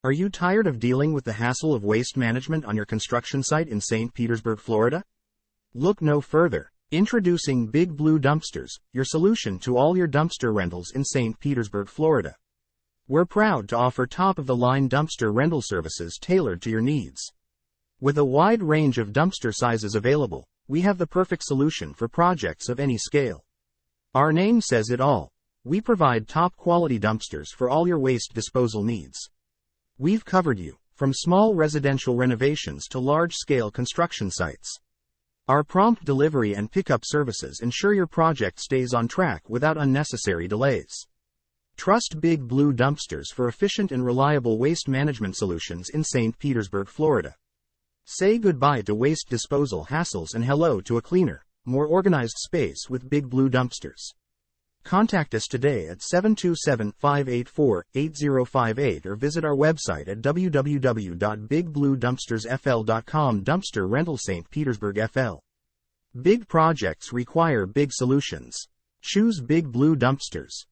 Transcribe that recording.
Are you tired of dealing with the hassle of waste management on your construction site in St. Petersburg, Florida? Look no further. Introducing Big Blue Dumpsters, your solution to all your dumpster rentals in St. Petersburg, Florida. We're proud to offer top-of-the-line dumpster rental services tailored to your needs. With a wide range of dumpster sizes available, we have the perfect solution for projects of any scale. Our name says it all. We provide top-quality dumpsters for all your waste disposal needs. We've covered you, from small residential renovations to large-scale construction sites. Our prompt delivery and pickup services ensure your project stays on track without unnecessary delays. Trust Big Blue Dumpsters for efficient and reliable waste management solutions in St. Petersburg, Florida. Say goodbye to waste disposal hassles and hello to a cleaner, more organized space with Big Blue Dumpsters. Contact us today at 727-584-8058 or visit our website at www.bigbluedumpstersfl.com. Dumpster Rental St. Petersburg FL. Big projects require big solutions. Choose Big Blue Dumpsters.